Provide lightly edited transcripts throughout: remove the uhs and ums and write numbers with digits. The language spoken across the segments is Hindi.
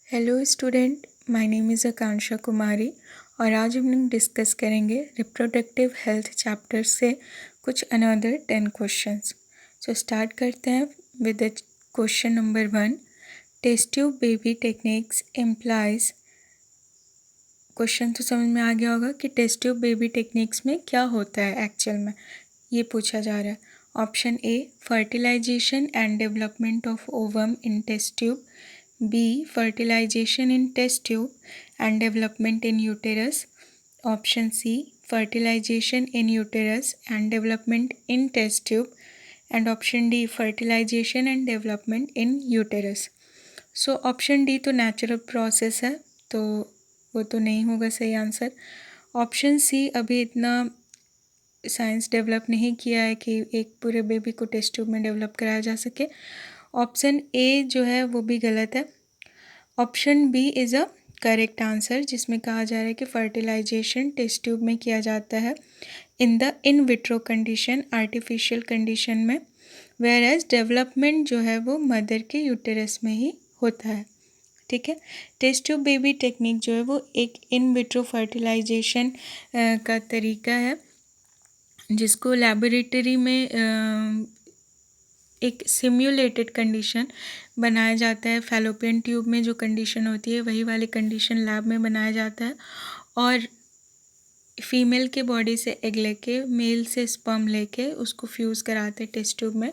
Hello student, my name is Akanksha Kumari और आज हम लोग डिस्कस करेंगे रिप्रोडक्टिव हेल्थ चैप्टर से कुछ अनदर 10 क्वेश्चंस। सो स्टार्ट करते हैं with the question number 1। Test tube baby techniques implies. Question तो समझ में आ गया होगा कि टेस्ट ट्यूब बेबी टेक्निक्स में क्या होता है एक्चुअल में, ये पूछा जा रहा है। Option a, fertilization and development of ovum in test tube. B. Fertilization in test tube and development in uterus. Option C. Fertilization in uterus and development in test tube. And option D. Fertilization and development in uterus. So option D तो natural process है, तो वो तो नहीं होगा सही आंसर। ऑप्शन सी अभी इतना साइंस डेवलप नहीं किया है कि एक पूरे बेबी को टेस्ट ट्यूब में डेवलप कराया जा सके। ऑप्शन ए जो है वो भी गलत है। Option B is a correct answer, जिसमें कहा जा रहा है कि फर्टिलाइजेशन टेस्ट ट्यूब में किया जाता है in the in vitro condition, artificial condition में, वेयर एज डेवलपमेंट जो है वो मदर के यूटेरस में ही होता है। ठीक है, टेस्ट ट्यूब बेबी टेक्निक जो है वो एक इन विट्रो फर्टिलाइजेशन का तरीका है जिसको लेबोरेटरी में एक सिम्युलेटेड कंडीशन बनाया जाता है। फैलोपियन ट्यूब में जो कंडीशन होती है वही वाली कंडीशन लैब में बनाया जाता है और फीमेल के बॉडी से एग लेके मेल से स्पर्म लेके उसको फ्यूज़ कराते हैं टेस्ट ट्यूब में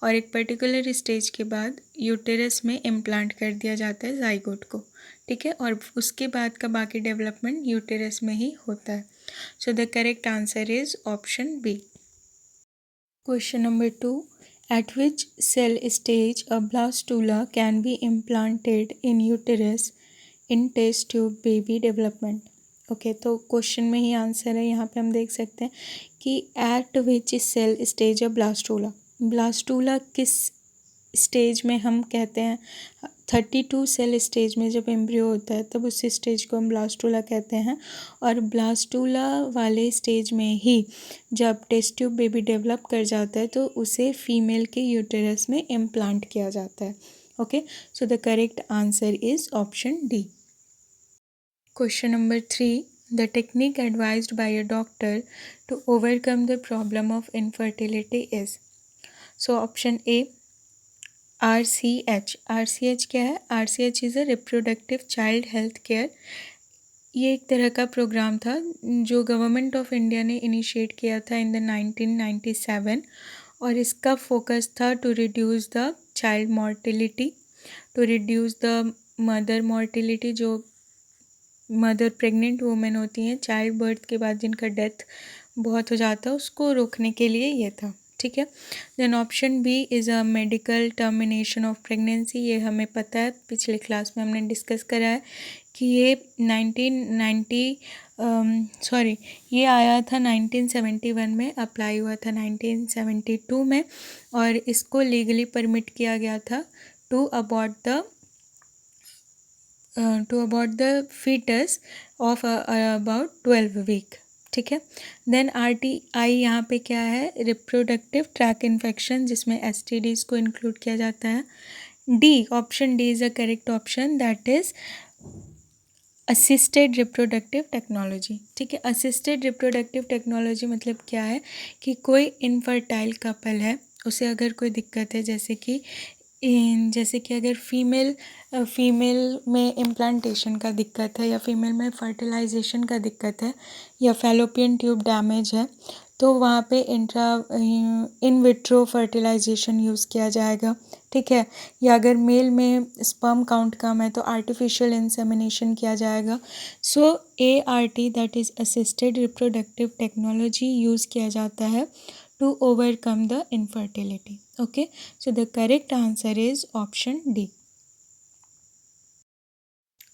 और एक पर्टिकुलर स्टेज के बाद यूटेरस में इम्प्लांट कर दिया जाता है जाइगोट को। ठीक है, और उसके बाद का बाकी डेवलपमेंट यूटेरस में ही होता है। So the correct answer is option b. Question number 2। At which cell stage a blastula can be implanted in uterus in test tube baby development? Okay, तो क्वेश्चन में ही आंसर है। यहाँ पे हम देख सकते हैं कि at which cell stage a blastula, blastula किस स्टेज में हम कहते हैं। 32 सेल स्टेज में जब एम्ब्रियो होता है तब उस स्टेज को हम ब्लास्टूला कहते हैं और ब्लास्टूला वाले स्टेज में ही जब टेस्ट ट्यूब बेबी डेवलप कर जाता है तो उसे फीमेल के यूटेरस में इम्प्लांट किया जाता है। Okay, so the correct answer is option d. Question number 3। The technique advised by a doctor to overcome the problem of infertility is. So option a, RCH। RCH क्या है? RCH is a reproductive child health care. ये एक तरह का प्रोग्राम था जो गवर्नमेंट ऑफ इंडिया ने इनिशिएट किया था इन द 1997 और इसका फोकस था to reduce the child mortality, to reduce the mother mortality. जो मदर प्रेग्नेंट वुमेन होती हैं चाइल्ड बर्थ के बाद जिनका डेथ बहुत हो जाता है उसको रोकने के लिए ये था। ठीक है, then option B is a medical termination of pregnancy. ये हमें पता है, पिछले क्लास में हमने डिस्कस करा है कि ये 1990 ये आया था 1971 में, अप्लाई हुआ था 1972 में और इसको लीगली परमिट किया गया था to abort the foetus of about 12 week. ठीक है, देन RTI यहाँ पे क्या है? रिप्रोडक्टिव ट्रैक इन्फेक्शन, जिसमें STDs को इंक्लूड किया जाता है। D, option d is a correct option, that is assisted reproductive technology. ठीक है, असिस्टेड रिप्रोडक्टिव टेक्नोलॉजी मतलब क्या है कि कोई इनफर्टाइल कपल है, उसे अगर कोई दिक्कत है जैसे कि अगर फीमेल में इम्प्लांटेशन का दिक्कत है या फीमेल में फर्टिलाइजेशन का दिक्कत है या फैलोपियन ट्यूब डैमेज है तो वहाँ पे इन विट्रो फर्टिलाइजेशन यूज़ किया जाएगा। ठीक है, या अगर मेल में स्पर्म काउंट कम है तो आर्टिफिशियल इंसेमिनेशन किया जाएगा। सो ART that is assisted reproductive technology use किया जाता है to overcome the infertility. Okay, so the correct answer is option D.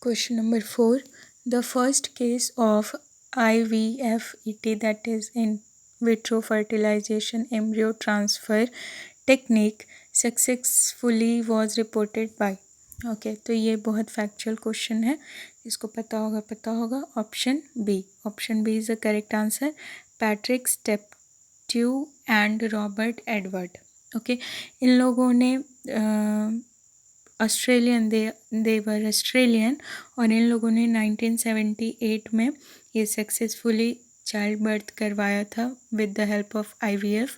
Question number 4. The first case of IVFET, that is in vitro fertilization embryo transfer technique, successfully was reported by. Okay, तो ये बहुत फैक्चुअल क्वेश्चन है, इसको पता होगा। Option B is the correct answer, Patrick Steptoe and Robert Edward. Okay, इन लोगों ने ऑस्ट्रेलियन, दे वर ऑस्ट्रेलियन, और इन लोगों ने 1978 में ये सक्सेसफुली चाइल्ड बर्थ करवाया था with the help of IVF.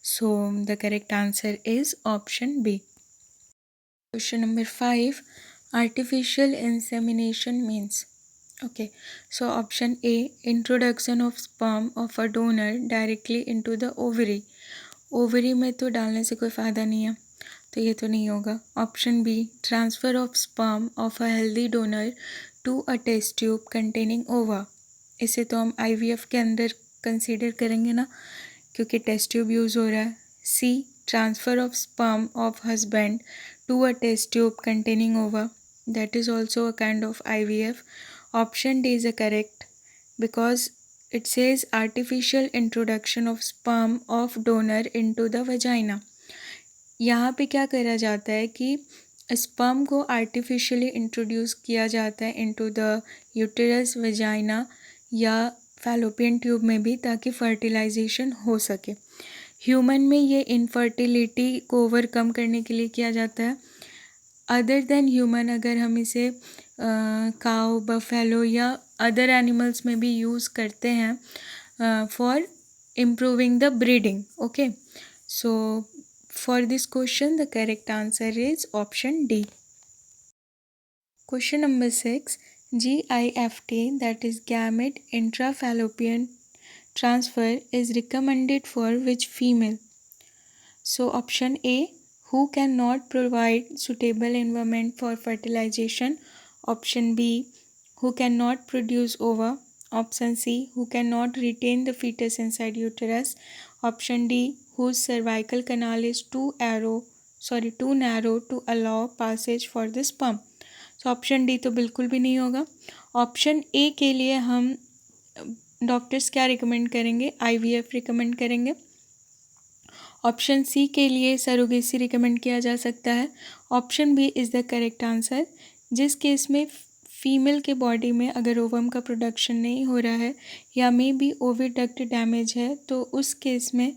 So the correct answer is option b. Question number 5. Artificial insemination means. Okay, so option A, introduction of sperm of a donor directly into the ovary. Ovary में तो डालने से कोई फ़ायदा नहीं है, तो ये तो नहीं होगा. Option b, transfer of sperm of a healthy donor to a test tube containing ova. इसे तो हम IVF के अंदर कंसीडर करेंगे ना, क्योंकि टेस्ट ट्यूब यूज़ हो रहा है. C, transfer of sperm of husband to a test tube containing ova. That is also a kind of IVF. Option D is correct because it says artificial introduction of sperm of donor into the vagina. यहाँ पे क्या करा जाता है कि स्पर्म को आर्टिफिशियली इंट्रोड्यूस किया जाता है इनटू द यूटेरस, वजाइना या फैलोपियन ट्यूब में भी, ताकि फर्टिलाइजेशन हो सके. ह्यूमन में ये इनफर्टिलिटी को ओवरकम करने के लिए किया जाता है. अदर देन ह्यूमन, अगर हम इसे काउ, बफेलो या अदर एनिमल्स में भी यूज़ करते हैं for improving the breeding. Okay, so for this question the correct answer is option D. Question number 6. GIFT, that is gamete intrafallopian transfer, is recommended for which female? So option A, who cannot provide suitable environment for fertilization. Option B, who cannot produce ova. Option C, who cannot retain the fetus inside uterus. Option D, whose cervical canal is too narrow to allow passage for the sperm. तो ऑप्शन डी तो बिल्कुल भी नहीं होगा. ऑप्शन ए के लिए हम डॉक्टर्स क्या रिकमेंड करेंगे? IVF रिकमेंड करेंगे. ऑप्शन सी के लिए सरोगेसी रिकमेंड किया जा सकता है. Option B is the correct answer. जिस केस में फीमेल के बॉडी में अगर ओवम का प्रोडक्शन नहीं हो रहा है या मे बी ओविडक्ट डैमेज है, तो उस केस में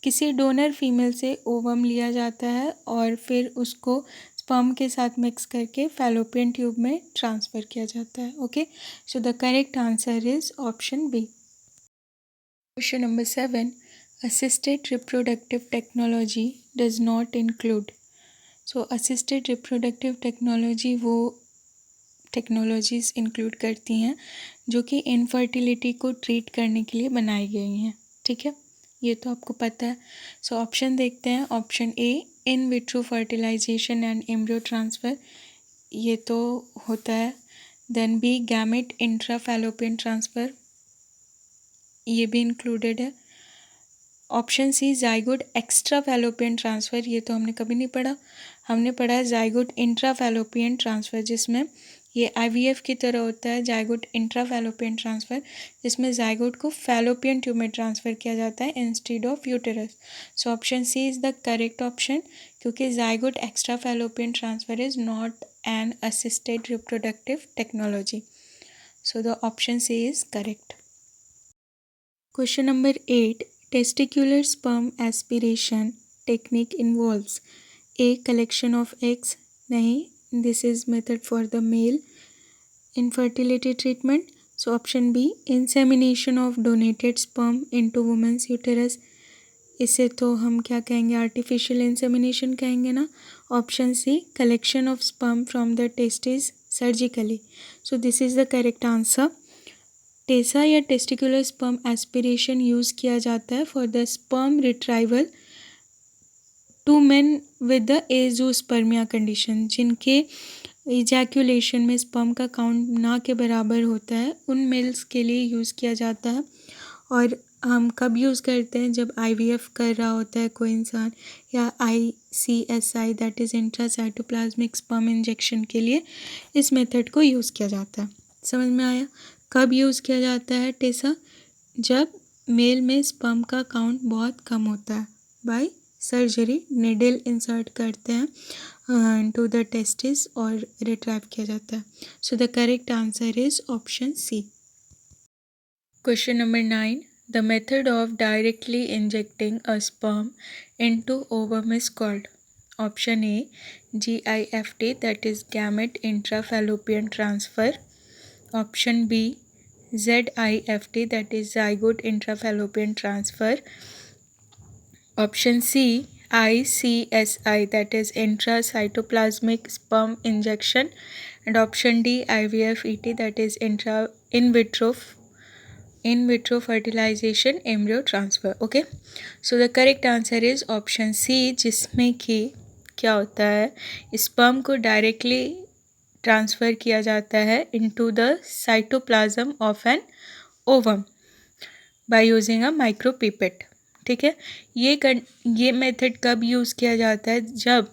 किसी डोनर फीमेल से ओवम लिया जाता है और फिर उसको स्पर्म के साथ मिक्स करके फैलोपियन ट्यूब में ट्रांसफ़र किया जाता है. Okay, so the correct answer is option b. Question number 7. Assisted reproductive technology does not include. So assisted reproductive technology वो टेक्नोलॉजीज़ इंक्लूड करती हैं जो कि इनफर्टिलिटी को ट्रीट करने के लिए बनाई गई हैं. ठीक है, ये तो आपको पता है. सो ऑप्शन देखते हैं. Option a, in vitro fertilization and embryo transfer, ये तो होता है. Then b, gamete intrafallopian transfer, ये भी इंक्लूडेड है. Option c, zygote extra fallopian transfer, ये तो हमने कभी नहीं पढ़ा. हमने पढ़ा है जाइगोट इंट्राफैलोपियन ट्रांसफ़र, जिसमें ये IVF की तरह होता है. जाइगोट इंट्राफैलोपियन ट्रांसफ़र, जिसमें जाइगोट को फैलोपियन ट्यूब में ट्रांसफ़र किया जाता है instead of uterus. So option C is the correct option, क्योंकि zygote extra fallopian transfer is not an assisted reproductive technology. So the option C is correct. Question number 8. Testicular sperm aspiration technique involves A, collection of eggs. नहीं, this is method for the male. Infertility treatment. So option B, insemination of donated sperm into woman's uterus. इसे तो हम क्या कहेंगे? आर्टिफिशियल इंसेमिनेशन कहेंगे ना. Option c, collection of sperm from the testis surgically. So this is the correct answer. TESA या टेस्टिकुलर स्पर्म एस्पिरेशन यूज़ किया जाता है for the sperm retrieval to men with the azoospermia condition, जिनके इजैक्यूलेशन में स्पर्म का काउंट ना के बराबर होता है, उन मेल्स के लिए यूज़ किया जाता है. और हम कब यूज़ करते हैं? जब IVF कर रहा होता है कोई इंसान, या ICSI that is intracytoplasmic sperm injection के लिए इस मेथड को यूज़ किया जाता है. समझ में आया? कब यूज़ किया जाता है टेसा? जब मेल में स्पर्म का काउंट बहुत कम होता है. बाय सर्जरी निडल इंसर्ट करते हैं इनटू द टेस्टिस और रिट्राइव किया जाता है. So the correct answer is option c. Question number 9. The method of directly injecting a sperm into ovum is called. Option a GIFT, that is gamete intrafallopian transfer. Option B ZIFT, that is zygote intrafallopian transfer. Option C ICSI, that is intracytoplasmic sperm injection. And option D IVF-ET, that is in vitro fertilization embryo transfer. Okay, so the correct answer is option C, जिसमें कि क्या होता है, स्पर्म को डायरेक्टली ट्रांसफ़र किया जाता है into the cytoplasm of an ovum by using a micropipette. ठीक है, ये मेथड कब यूज़ किया जाता है, जब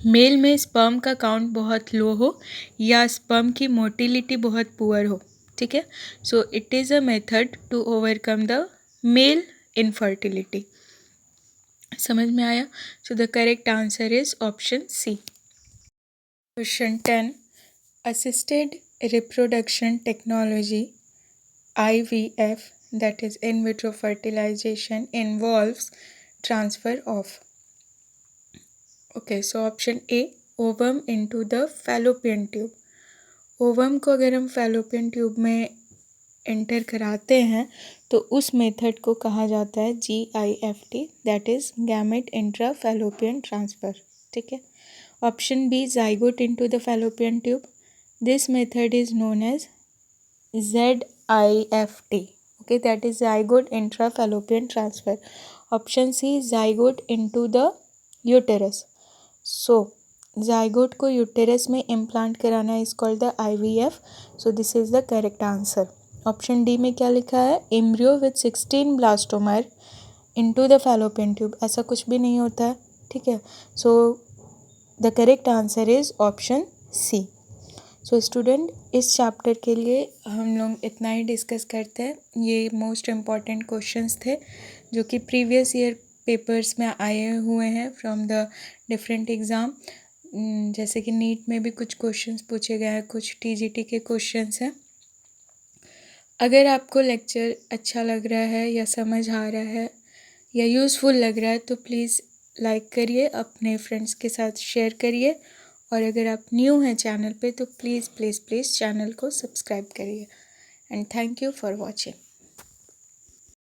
मेल में स्पर्म का काउंट बहुत लो हो या स्पर्म की मोटिलिटी बहुत पुअर हो. ठीक है, so it is a method to overcome the male infertility. समझ में आया? So the correct answer is option c. Question 10. Assisted reproduction technology IVF, that is in vitro fertilization, involves transfer of. Okay, so option A ovum into the fallopian tube. Ovum को अगर हम फैलोपियन ट्यूब में एंटर कराते हैं तो उस मेथड को कहा जाता है GIFT, that is gamete intra fallopian transfer. ठीक है. Option b zygote into the fallopian tube. This method is known as ZIFT. Okay, that is zygote intrafallopian transfer. Option C zygote into the uterus. So zygote को यूटेरस में इम्प्लांट कराना is called the IVF. So this is the correct answer. Option d में क्या लिखा है, embryo with 16 blastomere into the fallopian tube. ऐसा कुछ भी नहीं होता है. ठीक है, so the correct answer is option c. So student, इस चैप्टर के लिए हम लोग इतना ही डिस्कस करते हैं. ये मोस्ट इम्पॉर्टेंट क्वेश्चंस थे जो कि प्रीवियस ईयर पेपर्स में आए हुए हैं फ्रॉम द डिफरेंट एग्ज़ाम. जैसे कि नीट में भी कुछ क्वेश्चंस पूछे गए हैं, कुछ TGT के क्वेश्चंस हैं. अगर आपको लेक्चर अच्छा लग रहा है या समझ आ रहा है या यूज़फुल लग रहा है तो प्लीज़ लाइक करिए, अपने फ्रेंड्स के साथ शेयर करिए. और अगर आप न्यू हैं चैनल पे तो प्लीज़ प्लीज़ प्लीज़ चैनल को सब्सक्राइब करिए. And thank you for watching.